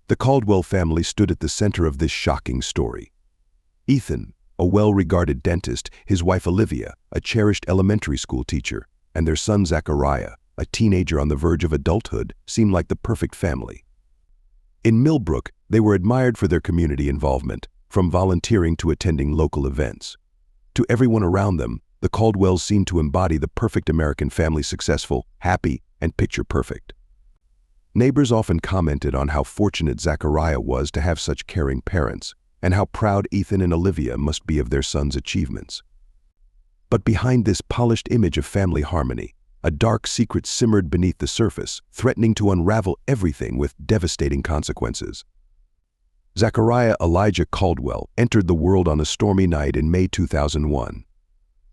The Caldwell family stood at the center of this shocking story. Ethan, a well-regarded dentist, his wife Olivia, a cherished elementary school teacher, and their son Zachariah, a teenager on the verge of adulthood, seemed like the perfect family. In Millbrook, they were admired for their community involvement, from volunteering to attending local events. To everyone around them, the Caldwells seemed to embody the perfect American family: successful, happy, and picture-perfect. Neighbors often commented on how fortunate Zachariah was to have such caring parents, and how proud Ethan and Olivia must be of their son's achievements. But behind this polished image of family harmony, a dark secret simmered beneath the surface, threatening to unravel everything with devastating consequences. Zachariah Elijah Caldwell entered the world on a stormy night in May 2001.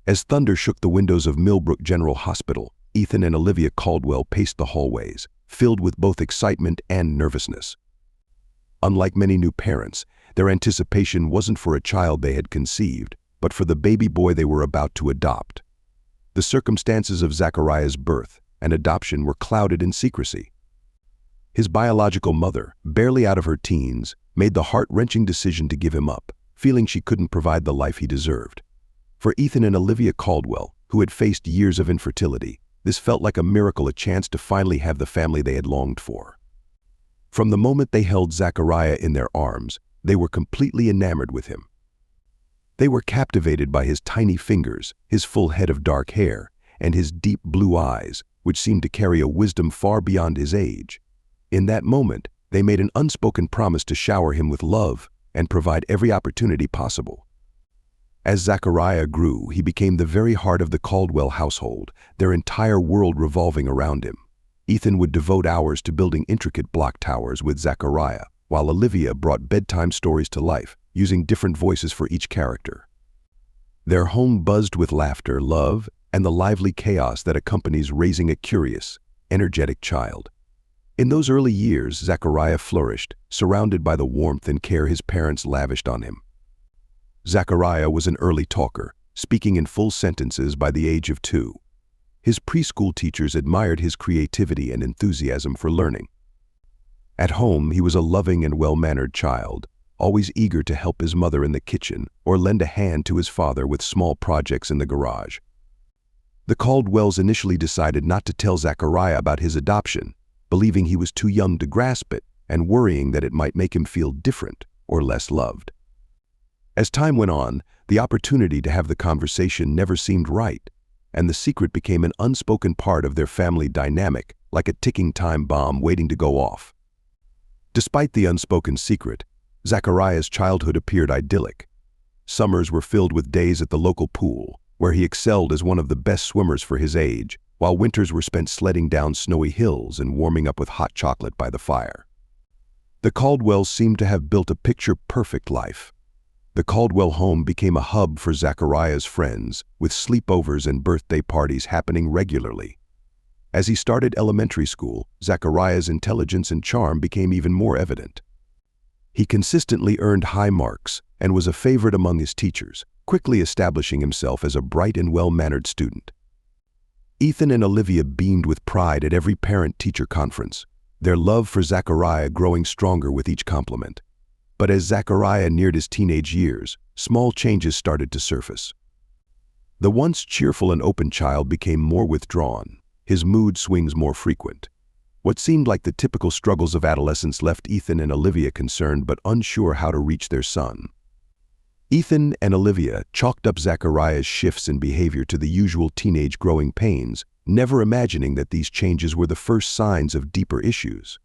As thunder shook the windows of Millbrook General Hospital, Ethan and Olivia Caldwell paced the hallways, filled with both excitement and nervousness. Unlike many new parents, their anticipation wasn't for a child they had conceived, but for the baby boy they were about to adopt. The circumstances of Zachariah's birth and adoption were clouded in secrecy. His biological mother, barely out of her teens, made the heart-wrenching decision to give him up, feeling she couldn't provide the life he deserved. For Ethan and Olivia Caldwell, who had faced years of infertility, this felt like a miracle, a chance to finally have the family they had longed for. From the moment they held Zachariah in their arms, they were completely enamored with him. They were captivated by his tiny fingers, his full head of dark hair, and his deep blue eyes, which seemed to carry a wisdom far beyond his age. In that moment, they made an unspoken promise to shower him with love and provide every opportunity possible. As Zachariah grew, he became the very heart of the Caldwell household, their entire world revolving around him. Ethan would devote hours to building intricate block towers with Zachariah, while Olivia brought bedtime stories to life, using different voices for each character. Their home buzzed with laughter, love, and the lively chaos that accompanies raising a curious, energetic child. In those early years, Zachariah flourished, surrounded by the warmth and care his parents lavished on him. Zachariah was an early talker, speaking in full sentences by the age of 2. His preschool teachers admired his creativity and enthusiasm for learning. At home, he was a loving and well-mannered child, always eager to help his mother in the kitchen or lend a hand to his father with small projects in the garage. The Caldwells initially decided not to tell Zachariah about his adoption, believing he was too young to grasp it and worrying that it might make him feel different or less loved. As time went on, the opportunity to have the conversation never seemed right, and the secret became an unspoken part of their family dynamic, like a ticking time bomb waiting to go off. Despite the unspoken secret, Zachariah's childhood appeared idyllic. Summers were filled with days at the local pool, where he excelled as one of the best swimmers for his age, while winters were spent sledding down snowy hills and warming up with hot chocolate by the fire. The Caldwells seemed to have built a picture-perfect life. The Caldwell home became a hub for Zachariah's friends, with sleepovers and birthday parties happening regularly. As he started elementary school, Zachariah's intelligence and charm became even more evident. He consistently earned high marks and was a favorite among his teachers, quickly establishing himself as a bright and well-mannered student. Ethan and Olivia beamed with pride at every parent-teacher conference, their love for Zachariah growing stronger with each compliment. But as Zachariah neared his teenage years, small changes started to surface. The once cheerful and open child became more withdrawn, his mood swings more frequent. What seemed like the typical struggles of adolescence left Ethan and Olivia concerned but unsure how to reach their son. Ethan and Olivia chalked up Zachariah's shifts in behavior to the usual teenage growing pains, never imagining that these changes were the first signs of deeper issues.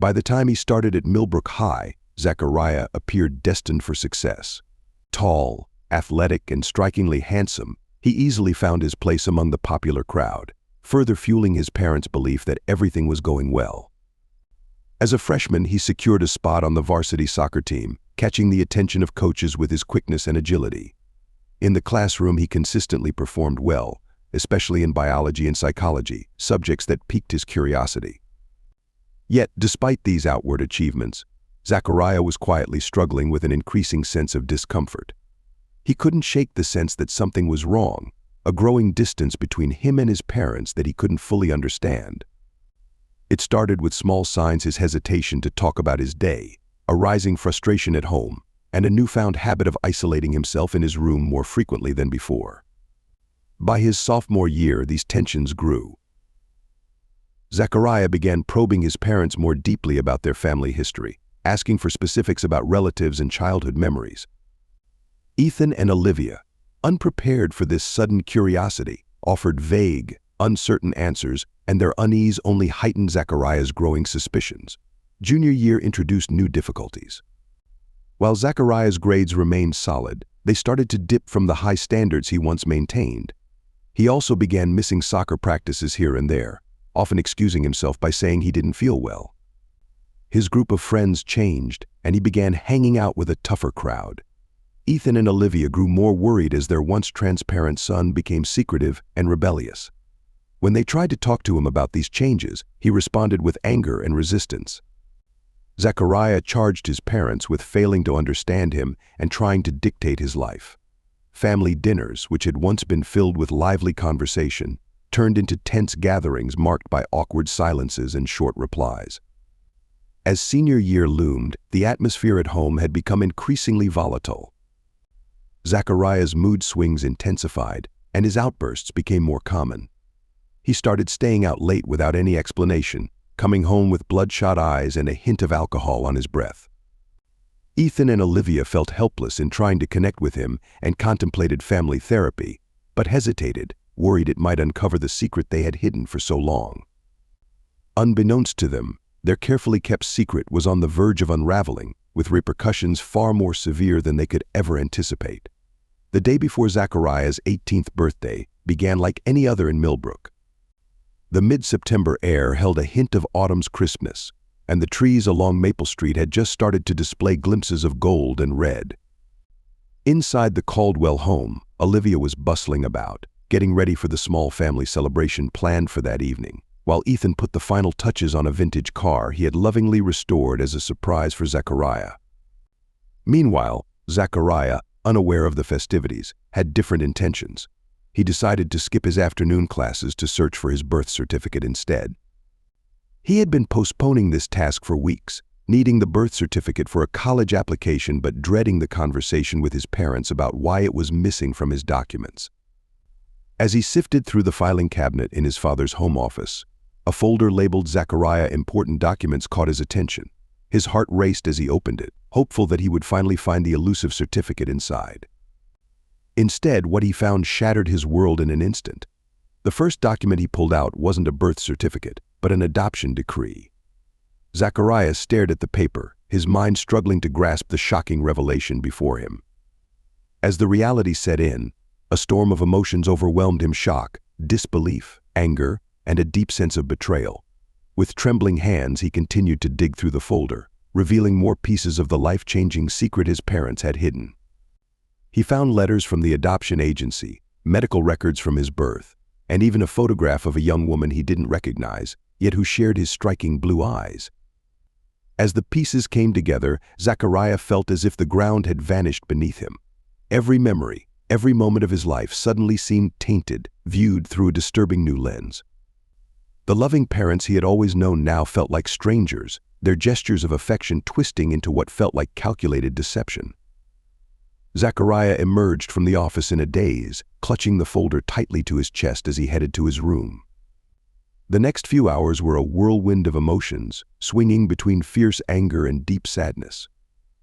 By the time he started at Millbrook High, Zachariah appeared destined for success. Tall, athletic, and strikingly handsome, he easily found his place among the popular crowd, further fueling his parents' belief that everything was going well. As a freshman, he secured a spot on the varsity soccer team, catching the attention of coaches with his quickness and agility. In the classroom, he consistently performed well, especially in biology and psychology, subjects that piqued his curiosity. Yet, despite these outward achievements, Zachariah was quietly struggling with an increasing sense of discomfort. He couldn't shake the sense that something was wrong, a growing distance between him and his parents that he couldn't fully understand. It started with small signs: his hesitation to talk about his day, a rising frustration at home, and a newfound habit of isolating himself in his room more frequently than before. By his sophomore year, these tensions grew. Zachariah began probing his parents more deeply about their family history, asking for specifics about relatives and childhood memories. Ethan and Olivia, unprepared for this sudden curiosity, offered vague, uncertain answers, and their unease only heightened Zachariah's growing suspicions. Junior year introduced new difficulties. While Zachariah's grades remained solid, they started to dip from the high standards he once maintained. He also began missing soccer practices here and there, often excusing himself by saying he didn't feel well. His group of friends changed, and he began hanging out with a tougher crowd. Ethan and Olivia grew more worried as their once transparent son became secretive and rebellious. When they tried to talk to him about these changes, he responded with anger and resistance. Zachariah charged his parents with failing to understand him and trying to dictate his life. Family dinners, which had once been filled with lively conversation, turned into tense gatherings marked by awkward silences and short replies. As senior year loomed, the atmosphere at home had become increasingly volatile. Zachariah's mood swings intensified, and his outbursts became more common. He started staying out late without any explanation, coming home with bloodshot eyes and a hint of alcohol on his breath. Ethan and Olivia felt helpless in trying to connect with him and contemplated family therapy, but hesitated, worried it might uncover the secret they had hidden for so long. Unbeknownst to them, their carefully kept secret was on the verge of unraveling, with repercussions far more severe than they could ever anticipate. The day before Zachariah's 18th birthday began like any other in Millbrook. The mid-September air held a hint of autumn's crispness, and the trees along Maple Street had just started to display glimpses of gold and red. Inside the Caldwell home, Olivia was bustling about, getting ready for the small family celebration planned for that evening, while Ethan put the final touches on a vintage car he had lovingly restored as a surprise for Zachariah. Meanwhile, Zachariah, unaware of the festivities, had different intentions. He decided to skip his afternoon classes to search for his birth certificate instead. He had been postponing this task for weeks, needing the birth certificate for a college application but dreading the conversation with his parents about why it was missing from his documents. As he sifted through the filing cabinet in his father's home office, a folder labeled Zachariah Important Documents caught his attention. His heart raced as he opened it, hopeful that he would finally find the elusive certificate inside. Instead, what he found shattered his world in an instant. The first document he pulled out wasn't a birth certificate, but an adoption decree. Zachariah stared at the paper, his mind struggling to grasp the shocking revelation before him. As the reality set in, a storm of emotions overwhelmed him: shock, disbelief, anger, and a deep sense of betrayal. With trembling hands, he continued to dig through the folder, revealing more pieces of the life-changing secret his parents had hidden. He found letters from the adoption agency, medical records from his birth, and even a photograph of a young woman he didn't recognize, yet who shared his striking blue eyes. As the pieces came together, Zachariah felt as if the ground had vanished beneath him. Every memory, every moment of his life suddenly seemed tainted, viewed through a disturbing new lens. The loving parents he had always known now felt like strangers, their gestures of affection twisting into what felt like calculated deception. Zachariah emerged from the office in a daze, clutching the folder tightly to his chest as he headed to his room. The next few hours were a whirlwind of emotions, swinging between fierce anger and deep sadness.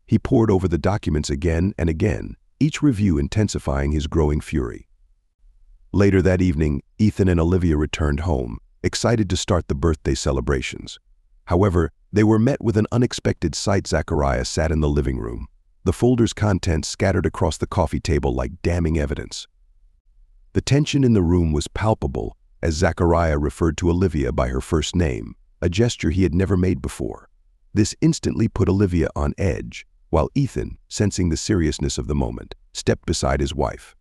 He pored over the documents again and again, each review intensifying his growing fury. Later that evening, Ethan and Olivia returned home, excited to start the birthday celebrations. However, they were met with an unexpected sight. Zachariah sat in the living room, the folder's contents scattered across the coffee table like damning evidence. The tension in the room was palpable as Zachariah referred to Olivia by her first name, a gesture he had never made before. This instantly put Olivia on edge, while Ethan, sensing the seriousness of the moment, stepped beside his wife.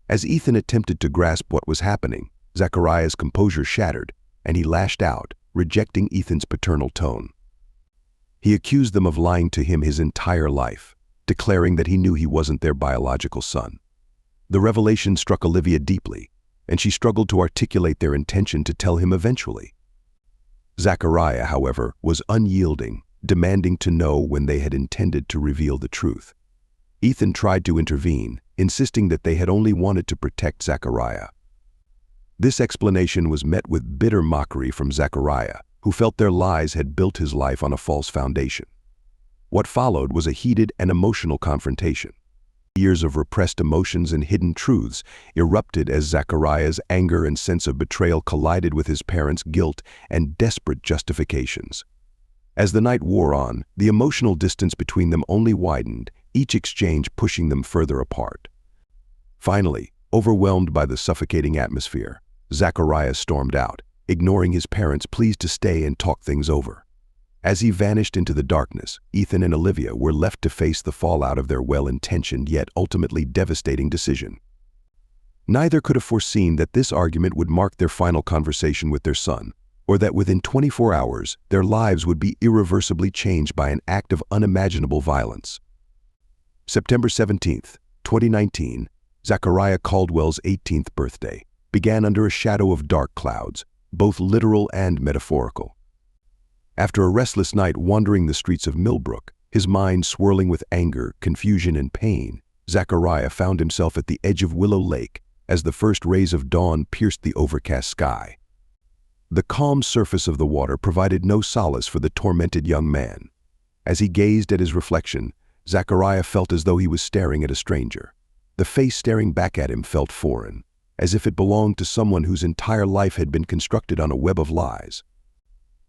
As Ethan attempted to grasp what was happening, Zachariah's composure shattered, and he lashed out, rejecting Ethan's paternal tone. He accused them of lying to him his entire life, declaring that he knew he wasn't their biological son. The revelation struck Olivia deeply, and she struggled to articulate their intention to tell him eventually. Zachariah, however, was unyielding, demanding to know when they had intended to reveal the truth. Ethan tried to intervene, insisting that they had only wanted to protect Zachariah. This explanation was met with bitter mockery from Zachariah, who felt their lies had built his life on a false foundation. What followed was a heated and emotional confrontation. Years of repressed emotions and hidden truths erupted as Zachariah's anger and sense of betrayal collided with his parents' guilt and desperate justifications. As the night wore on, the emotional distance between them only widened, each exchange pushing them further apart. Finally, overwhelmed by the suffocating atmosphere, Zachariah stormed out, ignoring his parents' pleas to stay and talk things over. As he vanished into the darkness, Ethan and Olivia were left to face the fallout of their well-intentioned yet ultimately devastating decision. Neither could have foreseen that this argument would mark their final conversation with their son, or that within 24 hours their lives would be irreversibly changed by an act of unimaginable violence. September 17, 2019, Zachariah Caldwell's 18th birthday began under a shadow of dark clouds, both literal and metaphorical. After a restless night wandering the streets of Millbrook, his mind swirling with anger, confusion, and pain, Zachariah found himself at the edge of Willow Lake as the first rays of dawn pierced the overcast sky. The calm surface of the water provided no solace for the tormented young man. As he gazed at his reflection, Zachariah felt as though he was staring at a stranger. The face staring back at him felt foreign, as if it belonged to someone whose entire life had been constructed on a web of lies.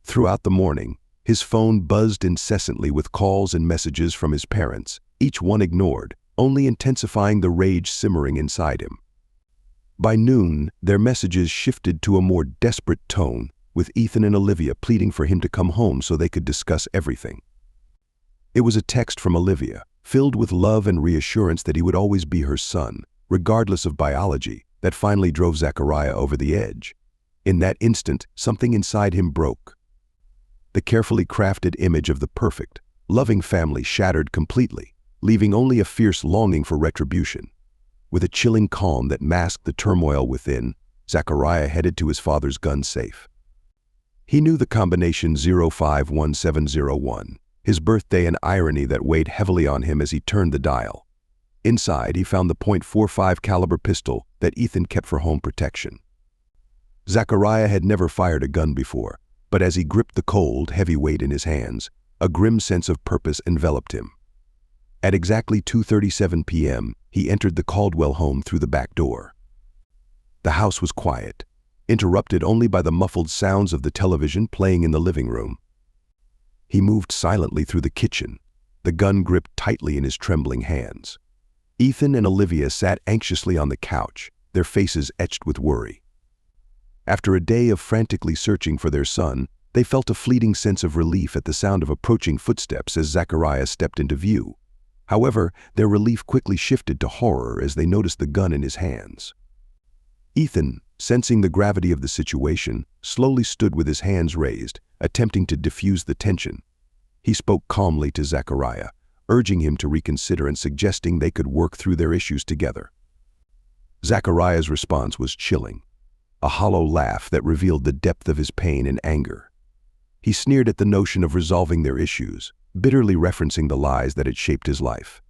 Throughout the morning, his phone buzzed incessantly with calls and messages from his parents, each one ignored, only intensifying the rage simmering inside him. By noon, their messages shifted to a more desperate tone, with Ethan and Olivia pleading for him to come home so they could discuss everything. It was a text from Olivia, filled with love and reassurance that he would always be her son, regardless of biology, that finally drove Zachariah over the edge. In that instant, something inside him broke. The carefully crafted image of the perfect, loving family shattered completely, leaving only a fierce longing for retribution. With a chilling calm that masked the turmoil within, Zachariah headed to his father's gun safe. He knew the combination 051701, his birthday and irony that weighed heavily on him as he turned the dial. Inside, he found the .45 caliber pistol that Ethan kept for home protection. Zachariah had never fired a gun before, but as he gripped the cold, heavy weight in his hands, a grim sense of purpose enveloped him. At exactly 2:37 p.m., he entered the Caldwell home through the back door. The house was quiet, interrupted only by the muffled sounds of the television playing in the living room. He moved silently through the kitchen, the gun gripped tightly in his trembling hands. Ethan and Olivia sat anxiously on the couch, their faces etched with worry. After a day of frantically searching for their son, they felt a fleeting sense of relief at the sound of approaching footsteps as Zachariah stepped into view. However, their relief quickly shifted to horror as they noticed the gun in his hands. Ethan, sensing the gravity of the situation, slowly stood with his hands raised, attempting to diffuse the tension. He spoke calmly to Zachariah, urging him to reconsider and suggesting they could work through their issues together. Zachariah's response was chilling, a hollow laugh that revealed the depth of his pain and anger. He sneered at the notion of resolving their issues, bitterly referencing the lies that had shaped his life.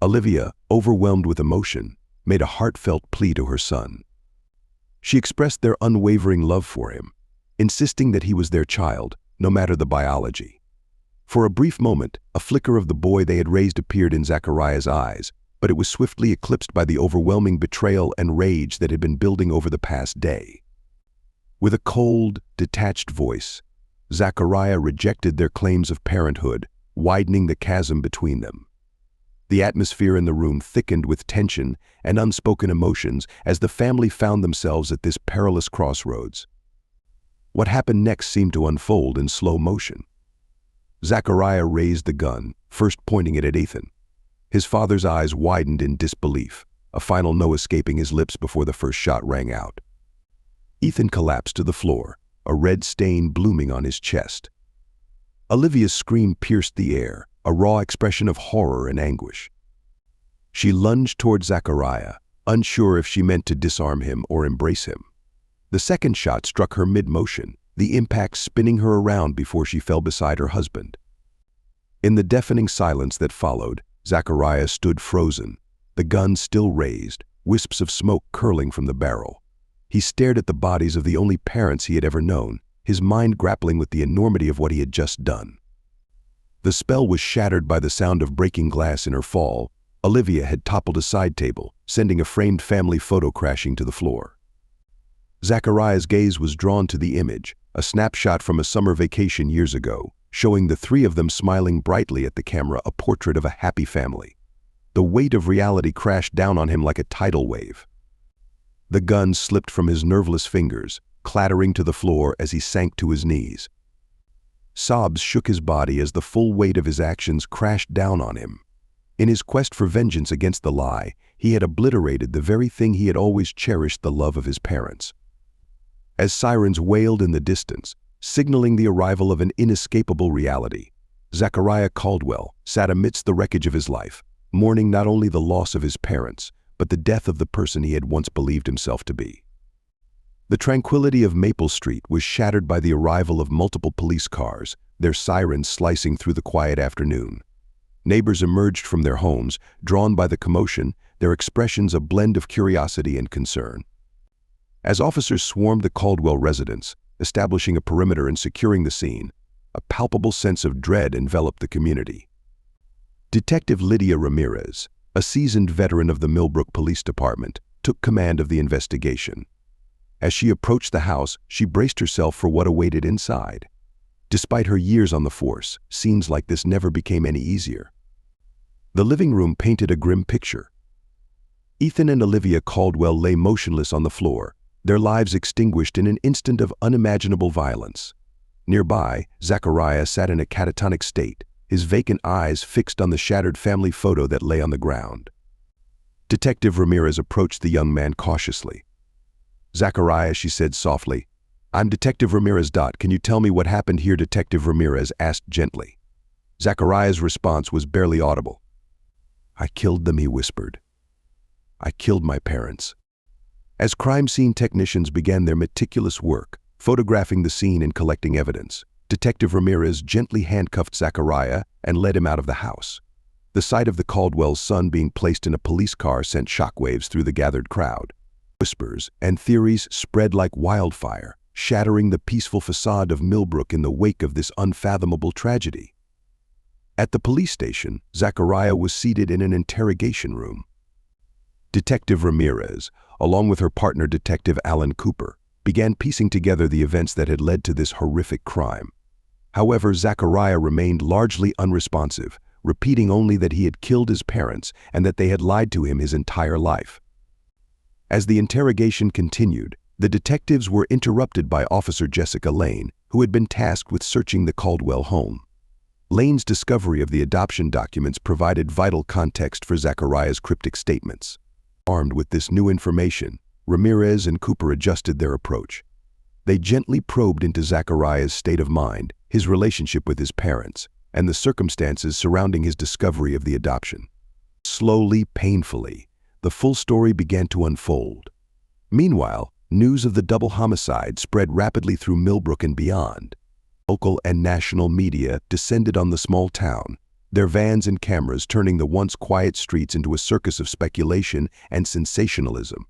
Olivia, overwhelmed with emotion, made a heartfelt plea to her son. She expressed their unwavering love for him, insisting that he was their child, no matter the biology. For a brief moment, a flicker of the boy they had raised appeared in Zachariah's eyes, but it was swiftly eclipsed by the overwhelming betrayal and rage that had been building over the past day. With a cold, detached voice, Zachariah rejected their claims of parenthood, widening the chasm between them. The atmosphere in the room thickened with tension and unspoken emotions as the family found themselves at this perilous crossroads. What happened next seemed to unfold in slow motion. Zachariah raised the gun, first pointing it at Ethan. His father's eyes widened in disbelief, a final no escaping his lips before the first shot rang out. Ethan collapsed to the floor, a red stain blooming on his chest. Olivia's scream pierced the air, a raw expression of horror and anguish. She lunged toward Zachariah, unsure if she meant to disarm him or embrace him. The second shot struck her mid-motion, the impact spinning her around before she fell beside her husband. In the deafening silence that followed, Zachariah stood frozen, the gun still raised, wisps of smoke curling from the barrel. He stared at the bodies of the only parents he had ever known, his mind grappling with the enormity of what he had just done. The spell was shattered by the sound of breaking glass in her fall. Olivia had toppled a side table, sending a framed family photo crashing to the floor. Zachariah's gaze was drawn to the image, a snapshot from a summer vacation years ago, showing the three of them smiling brightly at the camera, a portrait of a happy family. The weight of reality crashed down on him like a tidal wave. The gun slipped from his nerveless fingers, clattering to the floor as he sank to his knees. Sobs shook his body as the full weight of his actions crashed down on him. In his quest for vengeance against the lie, he had obliterated the very thing he had always cherished, the love of his parents. As sirens wailed in the distance, signaling the arrival of an inescapable reality, Zachariah Caldwell sat amidst the wreckage of his life, mourning not only the loss of his parents, but the death of the person he had once believed himself to be. The tranquility of Maple Street was shattered by the arrival of multiple police cars, their sirens slicing through the quiet afternoon. Neighbors emerged from their homes, drawn by the commotion, their expressions a blend of curiosity and concern. As officers swarmed the Caldwell residence, establishing a perimeter and securing the scene, a palpable sense of dread enveloped the community. Detective Lydia Ramirez, a seasoned veteran of the Millbrook Police Department, took command of the investigation. As she approached the house, she braced herself for what awaited inside. Despite her years on the force, scenes like this never became any easier. The living room painted a grim picture. Ethan and Olivia Caldwell lay motionless on the floor, their lives extinguished in an instant of unimaginable violence. Nearby, Zachariah sat in a catatonic state, his vacant eyes fixed on the shattered family photo that lay on the ground. Detective Ramirez approached the young man cautiously. "Zachariah," she said softly, "I'm Detective Ramirez. Can you tell me what happened here?" Detective Ramirez asked gently. Zachariah's response was barely audible. "I killed them," he whispered. "I killed my parents." As crime scene technicians began their meticulous work, photographing the scene and collecting evidence, Detective Ramirez gently handcuffed Zachariah and led him out of the house. The sight of the Caldwell's son being placed in a police car sent shockwaves through the gathered crowd. Whispers and theories spread like wildfire, shattering the peaceful facade of Millbrook in the wake of this unfathomable tragedy. At the police station, Zachariah was seated in an interrogation room. Detective Ramirez, along with her partner Detective Alan Cooper, began piecing together the events that had led to this horrific crime. However, Zachariah remained largely unresponsive, repeating only that he had killed his parents and that they had lied to him his entire life. As the interrogation continued, the detectives were interrupted by Officer Jessica Lane, who had been tasked with searching the Caldwell home. Lane's discovery of the adoption documents provided vital context for Zachariah's cryptic statements. Armed with this new information, Ramirez and Cooper adjusted their approach. They gently probed into Zachariah's state of mind, his relationship with his parents, and the circumstances surrounding his discovery of the adoption. Slowly, painfully, the full story began to unfold. Meanwhile, news of the double homicide spread rapidly through Millbrook and beyond. Local and national media descended on the small town, their vans and cameras turning the once quiet streets into a circus of speculation and sensationalism.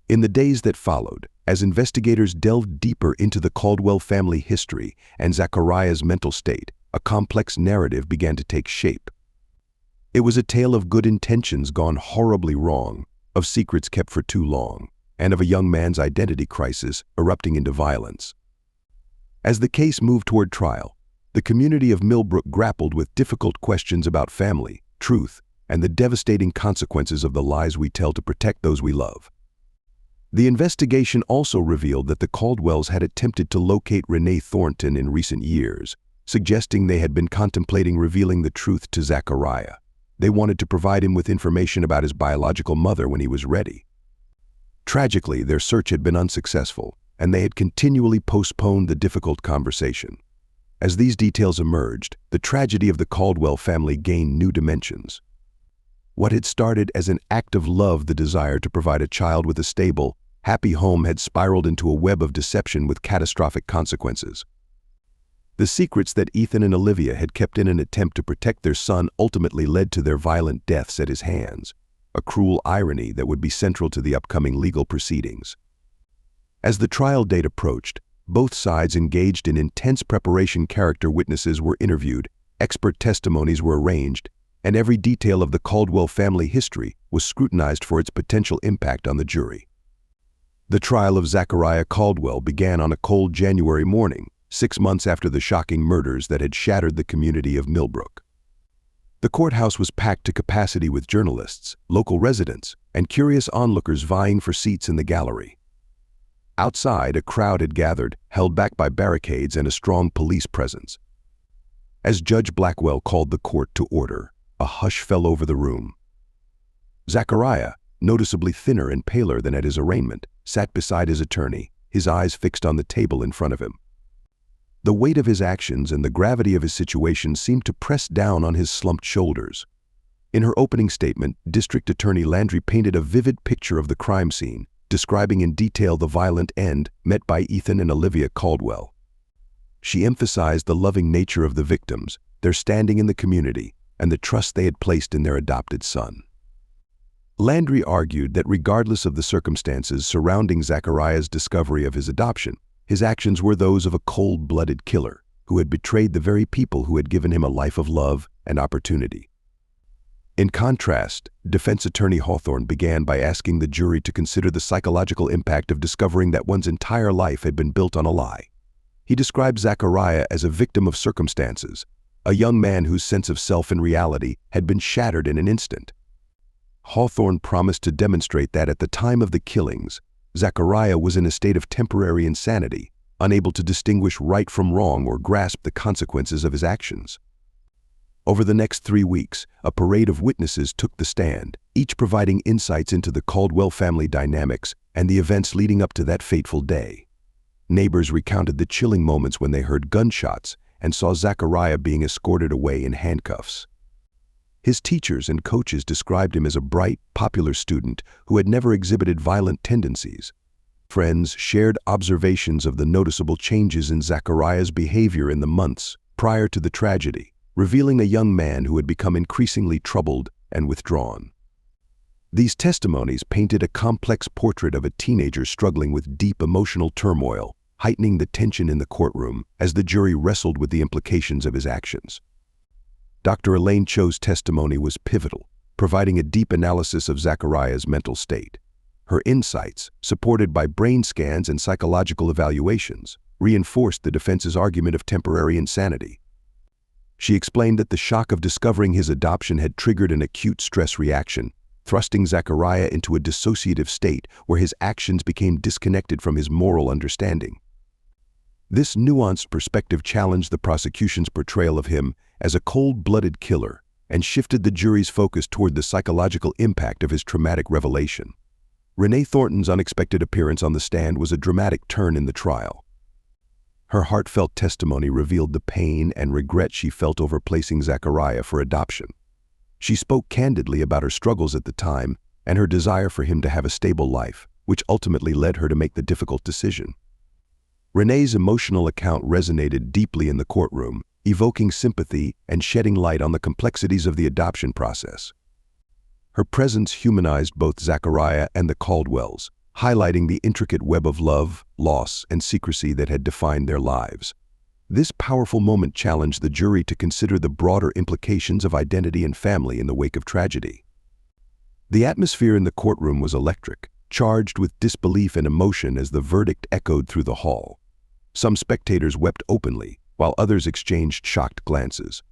In the days that followed, as investigators delved deeper into the Caldwell family history and Zachariah's mental state, a complex narrative began to take shape. It was a tale of good intentions gone horribly wrong, of secrets kept for too long, and of a young man's identity crisis erupting into violence. As the case moved toward trial, the community of Millbrook grappled with difficult questions about family, truth, and the devastating consequences of the lies we tell to protect those we love. The investigation also revealed that the Caldwells had attempted to locate Renee Thornton in recent years, suggesting they had been contemplating revealing the truth to Zachariah. They wanted to provide him with information about his biological mother when he was ready. Tragically, their search had been unsuccessful, and they had continually postponed the difficult conversation. As these details emerged, the tragedy of the Caldwell family gained new dimensions. What had started as an act of love, the desire to provide a child with a stable, happy home had spiraled into a web of deception with catastrophic consequences. The secrets that Ethan and Olivia had kept in an attempt to protect their son ultimately led to their violent deaths at his hands, a cruel irony that would be central to the upcoming legal proceedings. As the trial date approached, both sides engaged in intense preparation. Character witnesses were interviewed, expert testimonies were arranged, and every detail of the Caldwell family history was scrutinized for its potential impact on the jury. The trial of Zachariah Caldwell began on a cold January morning, 6 months after the shocking murders that had shattered the community of Millbrook. The courthouse was packed to capacity with journalists, local residents, and curious onlookers vying for seats in the gallery. Outside, a crowd had gathered, held back by barricades and a strong police presence. As Judge Blackwell called the court to order, a hush fell over the room. Zachariah, noticeably thinner and paler than at his arraignment, sat beside his attorney, his eyes fixed on the table in front of him. The weight of his actions and the gravity of his situation seemed to press down on his slumped shoulders. In her opening statement, District Attorney Landry painted a vivid picture of the crime scene, describing in detail the violent end met by Ethan and Olivia Caldwell. She emphasized the loving nature of the victims, their standing in the community, and the trust they had placed in their adopted son. Landry argued that regardless of the circumstances surrounding Zachariah's discovery of his adoption, his actions were those of a cold-blooded killer who had betrayed the very people who had given him a life of love and opportunity. In contrast, defense attorney Hawthorne began by asking the jury to consider the psychological impact of discovering that one's entire life had been built on a lie. He described Zachariah as a victim of circumstances, a young man whose sense of self and reality had been shattered in an instant. Hawthorne promised to demonstrate that at the time of the killings, Zachariah was in a state of temporary insanity, unable to distinguish right from wrong or grasp the consequences of his actions. Over the next 3 weeks, a parade of witnesses took the stand, each providing insights into the Caldwell family dynamics and the events leading up to that fateful day. Neighbors recounted the chilling moments when they heard gunshots and saw Zachariah being escorted away in handcuffs. His teachers and coaches described him as a bright, popular student who had never exhibited violent tendencies. Friends shared observations of the noticeable changes in Zachariah's behavior in the months prior to the tragedy, revealing a young man who had become increasingly troubled and withdrawn. These testimonies painted a complex portrait of a teenager struggling with deep emotional turmoil, heightening the tension in the courtroom as the jury wrestled with the implications of his actions. Dr. Elaine Cho's testimony was pivotal, providing a deep analysis of Zachariah's mental state. Her insights, supported by brain scans and psychological evaluations, reinforced the defense's argument of temporary insanity. She explained that the shock of discovering his adoption had triggered an acute stress reaction, thrusting Zachariah into a dissociative state where his actions became disconnected from his moral understanding. This nuanced perspective challenged the prosecution's portrayal of him as a cold-blooded killer and shifted the jury's focus toward the psychological impact of his traumatic revelation. Renee Thornton's unexpected appearance on the stand was a dramatic turn in the trial. Her heartfelt testimony revealed the pain and regret she felt over placing Zachariah for adoption. She spoke candidly about her struggles at the time and her desire for him to have a stable life, which ultimately led her to make the difficult decision. Renee's emotional account resonated deeply in the courtroom, evoking sympathy and shedding light on the complexities of the adoption process. Her presence humanized both Zachariah and the Caldwells, highlighting the intricate web of love, loss, and secrecy that had defined their lives. This powerful moment challenged the jury to consider the broader implications of identity and family in the wake of tragedy. The atmosphere in the courtroom was electric, charged with disbelief and emotion as the verdict echoed through the hall. Some spectators wept openly, while others exchanged shocked glances.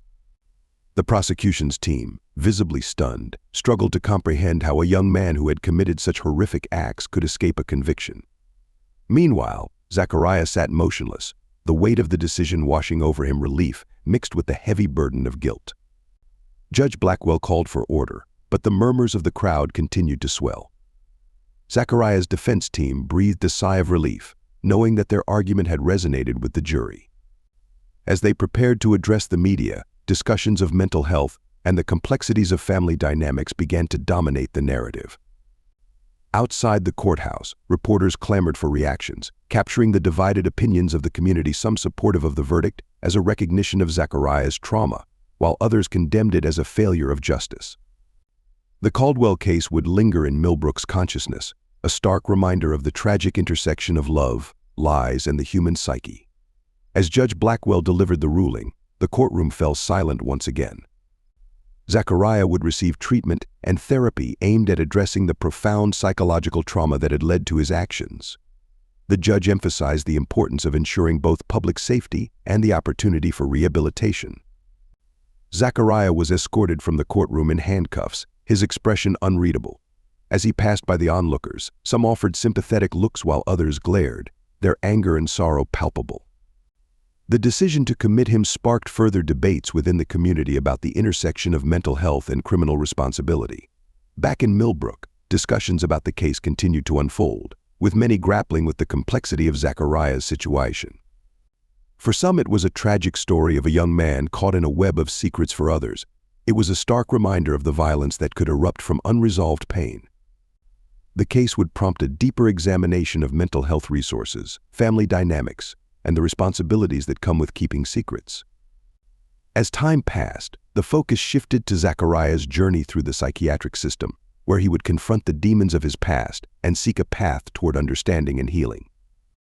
The prosecution's team, visibly stunned, struggled to comprehend how a young man who had committed such horrific acts could escape a conviction. Meanwhile, Zachariah sat motionless, the weight of the decision washing over him relief mixed with the heavy burden of guilt. Judge Blackwell called for order, but the murmurs of the crowd continued to swell. Zachariah's defense team breathed a sigh of relief, knowing that their argument had resonated with the jury. As they prepared to address the media, discussions of mental health and the complexities of family dynamics began to dominate the narrative. Outside the courthouse, reporters clamored for reactions, capturing the divided opinions of the community, some supportive of the verdict as a recognition of Zachariah's trauma, while others condemned it as a failure of justice. The Caldwell case would linger in Millbrook's consciousness, a stark reminder of the tragic intersection of love, lies, and the human psyche. As Judge Blackwell delivered the ruling, the courtroom fell silent once again. Zachariah would receive treatment and therapy aimed at addressing the profound psychological trauma that had led to his actions. The judge emphasized the importance of ensuring both public safety and the opportunity for rehabilitation. Zachariah was escorted from the courtroom in handcuffs, his expression unreadable. As he passed by the onlookers, some offered sympathetic looks while others glared, their anger and sorrow palpable. The decision to commit him sparked further debates within the community about the intersection of mental health and criminal responsibility. Back in Millbrook, discussions about the case continued to unfold, with many grappling with the complexity of Zachariah's situation. For some, it was a tragic story of a young man caught in a web of secrets. For others, it was a stark reminder of the violence that could erupt from unresolved pain. The case would prompt a deeper examination of mental health resources, family dynamics, and the responsibilities that come with keeping secrets. As time passed, the focus shifted to Zachariah's journey through the psychiatric system, where he would confront the demons of his past and seek a path toward understanding and healing.